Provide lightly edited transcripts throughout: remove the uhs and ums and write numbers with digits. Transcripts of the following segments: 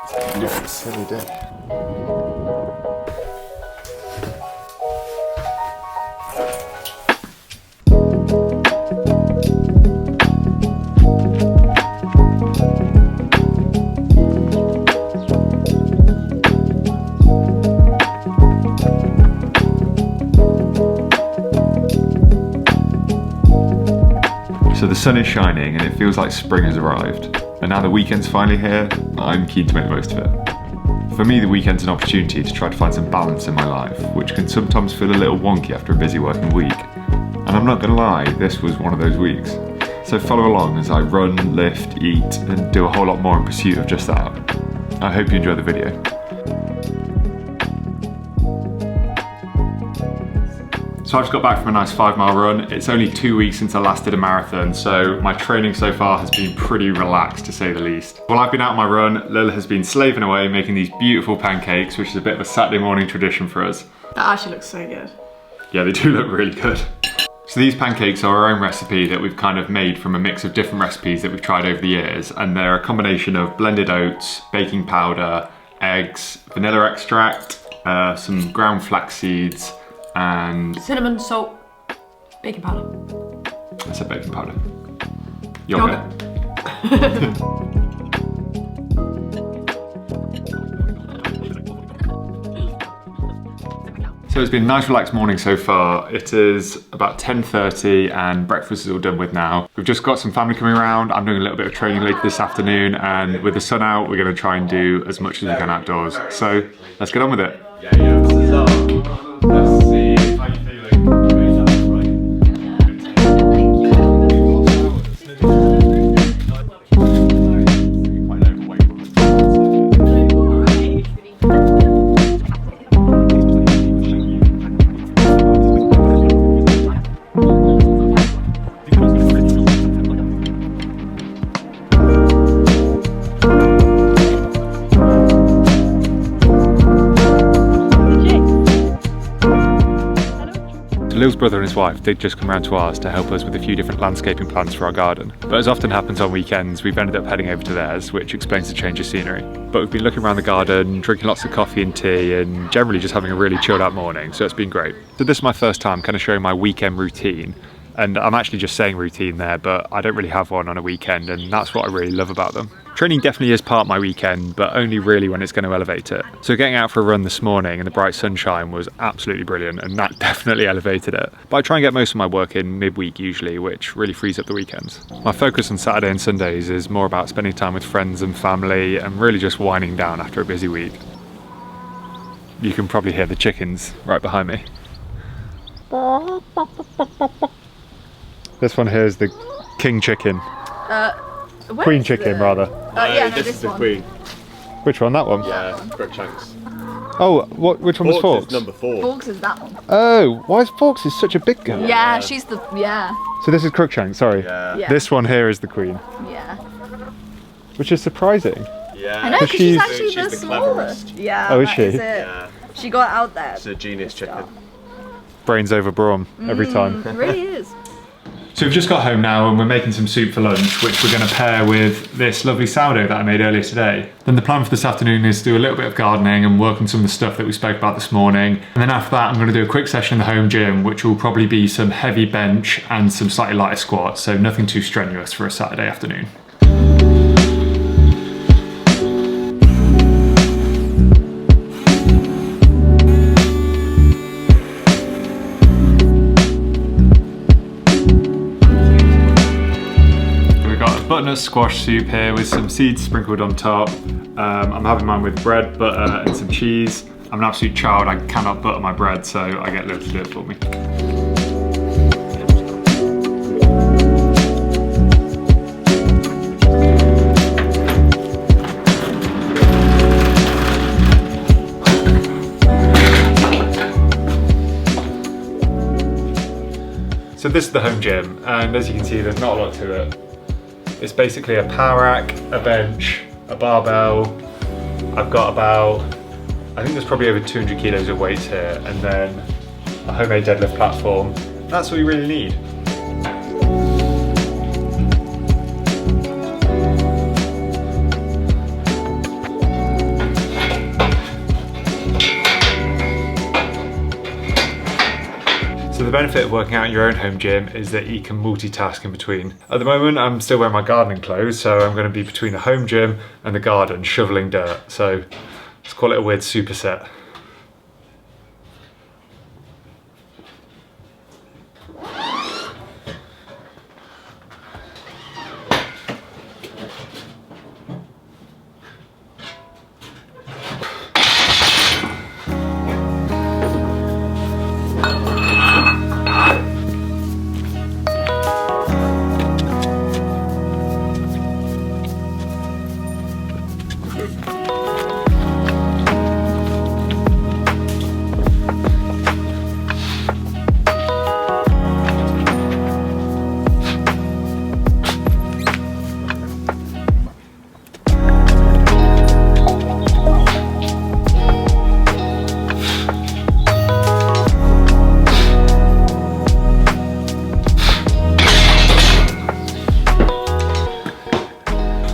Beautiful sunny day. So the sun is shining and it feels like spring has arrived. And now the weekend's finally here, I'm keen to make the most of it. For me, the weekend's an opportunity to try to find some balance in my life, which can sometimes feel a little wonky after a busy working week. And I'm not gonna lie, this was one of those weeks. So follow along as I run, lift, eat, and do a whole lot more in pursuit of just that. I hope you enjoy the video. So I just got back from a nice 5-mile run. It's only 2 weeks since I last did a marathon, so my training so far has been pretty relaxed to say the least. While I've been out on my run, Lil has been slaving away making these beautiful pancakes, which is a bit of a Saturday morning tradition for us. That actually looks so good. Yeah, they do look really good. So these pancakes are our own recipe that we've kind of made from a mix of different recipes that we've tried over the years, and they're a combination of blended oats, baking powder, eggs, vanilla extract, some ground flax seeds, and cinnamon, salt, baking powder. I said baking powder. Yogurt. So it's been a nice relaxed morning so far. It is about 10:30 and breakfast is all done with now. We've just got some family coming around. I'm doing a little bit of training later this afternoon, and with the sun out, we're going to try and do as much as we can outdoors. So let's get on with it. Let's see, how are you feeling? Lil's brother and his wife did just come around to ours to help us with a few different landscaping plans for our garden. But as often happens on weekends, we've ended up heading over to theirs, which explains the change of scenery. But we've been looking around the garden, drinking lots of coffee and tea, and generally just having a really chilled out morning, so it's been great. So this is my first time kind of showing my weekend routine. And I'm actually just saying routine there, but I don't really have one on a weekend, and that's what I really love about them. Training definitely is part of my weekend, but only really when it's going to elevate it. So getting out for a run this morning in the bright sunshine was absolutely brilliant, and that definitely elevated it. But I try and get most of my work in midweek usually, which really frees up the weekends. My focus on Saturday and Sundays is more about spending time with friends and family, and really just winding down after a busy week. You can probably hear the chickens right behind me. This one here is the king chicken. Queen chicken, rather. Yeah, no, this is the one. queen. Which one? That one? Yeah, Crookshanks. Oh, which one was Forks? Is number 4. Forks is that one. Oh, why is Forks is such a big girl? Yeah, she's the, yeah. So this is Crookshanks, sorry. Yeah. This one here is the queen, Yeah. which is surprising. Yeah. I know, because she's actually she's the the smallest. cleverest. Yeah, Oh, is that she? it. Yeah. She got out there. It's a genius chicken. Brains over brawn every time. It really is. So we've just got home now and we're making some soup for lunch, which we're going to pair with this lovely sourdough that I made earlier today. Then the plan for this afternoon is to do a little bit of gardening and work on some of the stuff that we spoke about this morning. And then after that, I'm going to do a quick session in the home gym, which will probably be some heavy bench and some slightly lighter squats. So nothing too strenuous for a Saturday afternoon. Butternut squash soup here with some seeds sprinkled on top. I'm having mine with bread, butter and some cheese. I'm an absolute child, I cannot butter my bread, so I get Lil to do it for me. So this is the home gym, and as you can see, there's not a lot to it. It's basically a power rack, a bench, a barbell. I've got about, I think there's probably over 200 kilos of weights here, and then a homemade deadlift platform. That's what you really need. benefit of working out in your own home gym is that you can multitask in between. At the moment, I'm still wearing my gardening clothes, so I'm going to be between the home gym and the garden shoveling dirt. So let's call it a weird superset.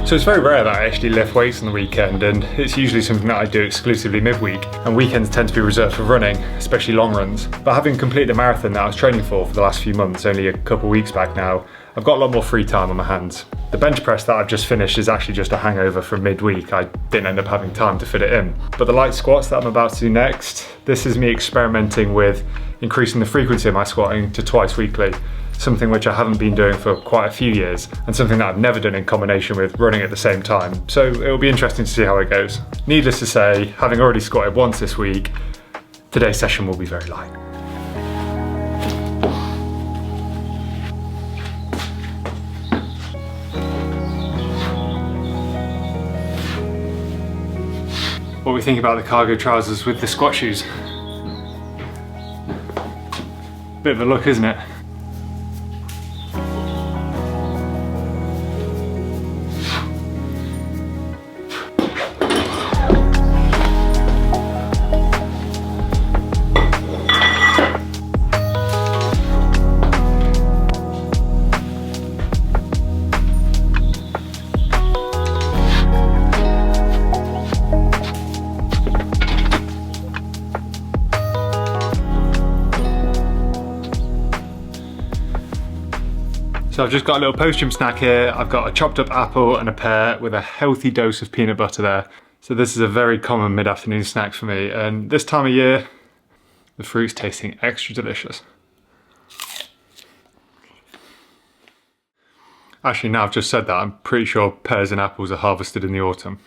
So it's very rare that I actually lift weights on the weekend, and it's usually something that I do exclusively midweek, and weekends tend to be reserved for running, especially long runs. But having completed the marathon that I was training for the last few months, only a couple of weeks back now, I've got a lot more free time on my hands. The bench press that I've just finished is actually just a hangover from midweek. I didn't end up having time to fit it in. But the light squats that I'm about to do next, this is me experimenting with increasing the frequency of my squatting to twice weekly. Something which I haven't been doing for quite a few years, and something that I've never done in combination with running at the same time. So it'll be interesting to see how it goes. Needless to say, having already squatted once this week, today's session will be very light. What do we think about the cargo trousers with the squat shoes? Bit of a look, isn't it? So I've just got a little post-gym snack here. I've got a chopped up apple and a pear with a healthy dose of peanut butter there. So this is a very common mid-afternoon snack for me, and this time of year, the fruit's tasting extra delicious. Actually, now I've just said that, I'm pretty sure pears and apples are harvested in the autumn.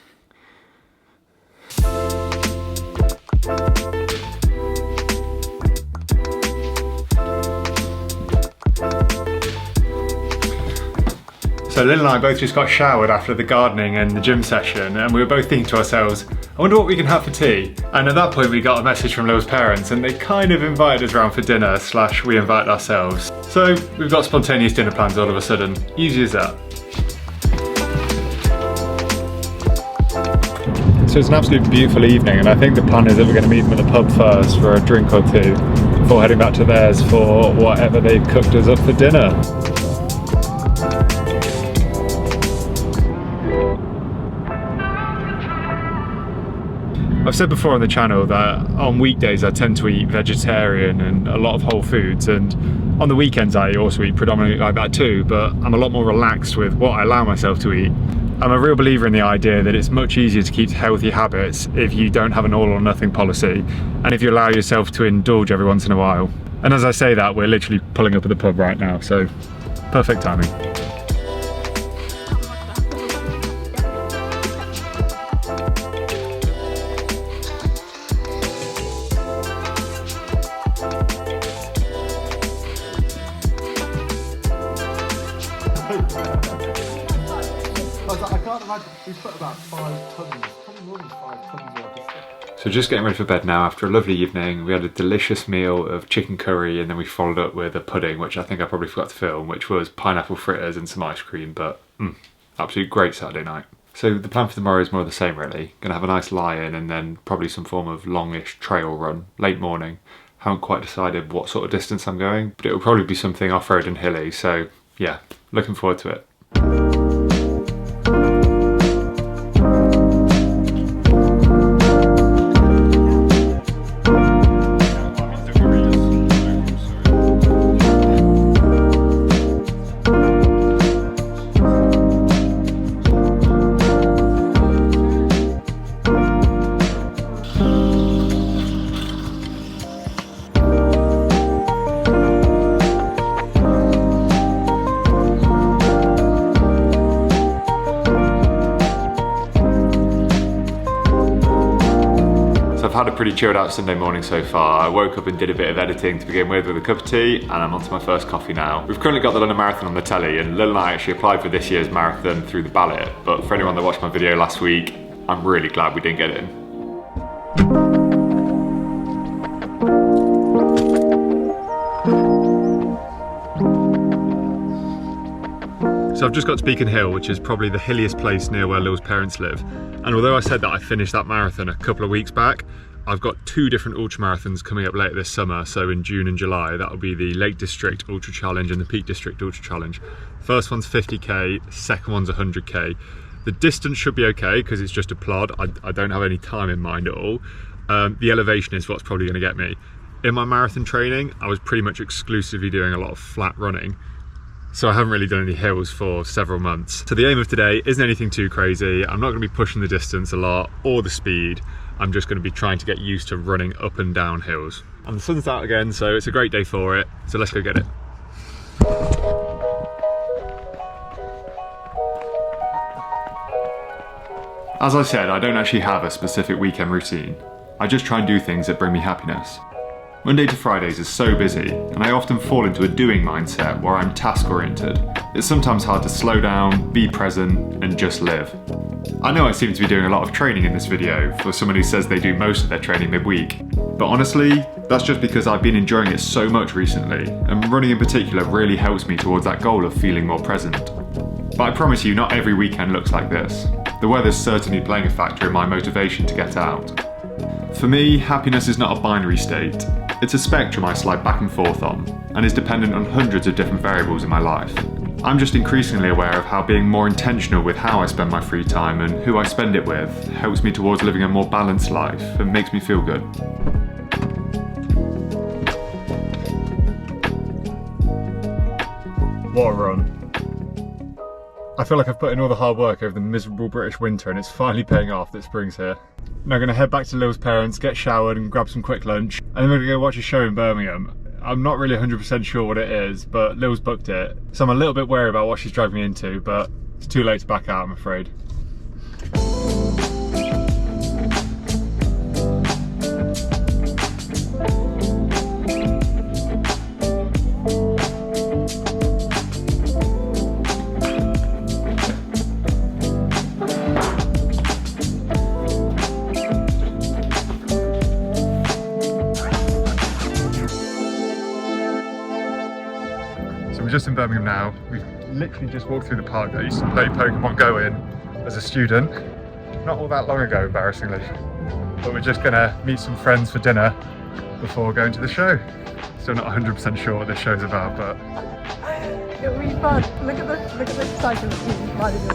So Lynn and I both just got showered after the gardening and the gym session, and we were both thinking to ourselves, I wonder what we can have for tea. And at that point we got a message from Lil's parents, and they kind of invited us round for dinner, / we invited ourselves. So we've got spontaneous dinner plans all of a sudden. Easy as that. So it's an absolutely beautiful evening, and I think the plan is that we're going to meet them at the pub first for a drink or two before heading back to theirs for whatever they've cooked us up for dinner. I've said before on the channel that on weekdays I tend to eat vegetarian and a lot of whole foods, and on the weekends I also eat predominantly like that too, but I'm a lot more relaxed with what I allow myself to eat. I'm a real believer in the idea that it's much easier to keep healthy habits if you don't have an all or nothing policy, and if you allow yourself to indulge every once in a while. And as I say that, we're literally pulling up at the pub right now, so perfect timing. I can't imagine, we put about 5 tons, probably more than 5 tons worth of stuff. So just getting ready for bed now after a lovely evening. We had a delicious meal of chicken curry, and then we followed up with a pudding, which I think I probably forgot to film, which was pineapple fritters and some ice cream, but absolute great Saturday night. So the plan for tomorrow is more of the same really. Gonna have a nice lie-in and then probably some form of longish trail run, late morning. Haven't quite decided what sort of distance I'm going, but it will probably be something off-road and hilly, so yeah, looking forward to it. a pretty chilled out Sunday morning so far. I woke up and did a bit of editing to begin with a cup of tea, and I'm on to my first coffee now. We've currently got the London Marathon on the telly, and Lil and I actually applied for this year's marathon through the ballot, but for anyone that watched my video last week, I'm really glad we didn't get in. So I've just got to Beacon Hill, which is probably the hilliest place near where Lil's parents live. And although I said that I finished that marathon a couple of weeks back, I've got 2 different ultra marathons coming up later this summer. So in June and July, that'll be the Lake District Ultra Challenge and the Peak District Ultra Challenge. First one's 50k, second one's 100k. The distance should be okay because it's just a plod. I don't have any time in mind at all. The elevation is what's probably going to get me. In my marathon training, I was pretty much exclusively doing a lot of flat running. So I haven't really done any hills for several months. So the aim of today isn't anything too crazy. I'm not going to be pushing the distance a lot or the speed. I'm just going to be trying to get used to running up and down hills. And the sun's out again, so it's a great day for it. So let's go get it. As I said, I don't actually have a specific weekend routine. I just try and do things that bring me happiness. Monday to Fridays is so busy, and I often fall into a doing mindset where I'm task oriented. It's sometimes hard to slow down, be present, and just live. I know I seem to be doing a lot of training in this video for someone who says they do most of their training midweek, but honestly, that's just because I've been enjoying it so much recently, and running in particular really helps me towards that goal of feeling more present. But I promise you, not every weekend looks like this. The weather's certainly playing a factor in my motivation to get out. For me, happiness is not a binary state. It's a spectrum I slide back and forth on, and is dependent on hundreds of different variables in my life. I'm just increasingly aware of how being more intentional with how I spend my free time and who I spend it with helps me towards living a more balanced life and makes me feel good. What a run. I feel like I've put in all the hard work over the miserable British winter and it's finally paying off that spring's here. Now I'm going to head back to Lil's parents, get showered and grab some quick lunch, and then we're going to go watch a show in Birmingham. I'm not really 100% sure what it is, but Lil's booked it, so I'm a little bit wary about what she's driving me into, but it's too late to back out, I'm afraid. We're just in Birmingham now. We've literally just walked through the park that I used to play Pokemon Go in as a student. Not all that long ago, embarrassingly. But we're just gonna meet some friends for dinner before going to the show. Still not 100% sure what this show's about, but... It'll be fun. Look at the cycle team riding your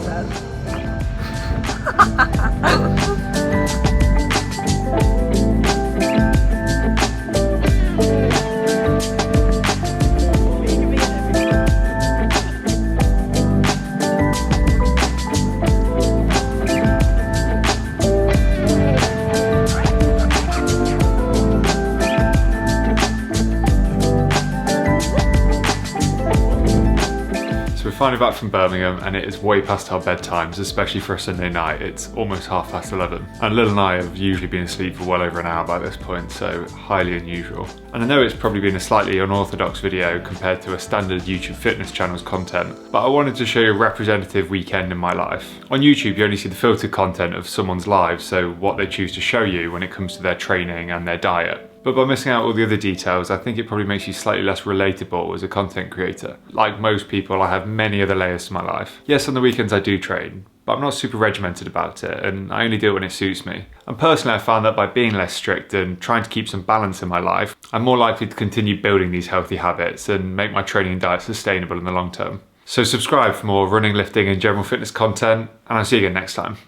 Finally back from Birmingham, and it is way past our bedtimes, especially for a Sunday night. It's almost 11:30, and Lil and I have usually been asleep for well over an hour by this point, so highly unusual. And I know it's probably been a slightly unorthodox video compared to a standard YouTube fitness channel's content, but I wanted to show you a representative weekend in my life. On YouTube you only see the filtered content of someone's lives, so what they choose to show you when it comes to their training and their diet. But by missing out all the other details, I think it probably makes you slightly less relatable as a content creator. Like most people, I have many other layers to my life. Yes, on the weekends I do train, but I'm not super regimented about it, and I only do it when it suits me. And personally, I found that by being less strict and trying to keep some balance in my life, I'm more likely to continue building these healthy habits and make my training and diet sustainable in the long term. So subscribe for more running, lifting and general fitness content, and I'll see you again next time.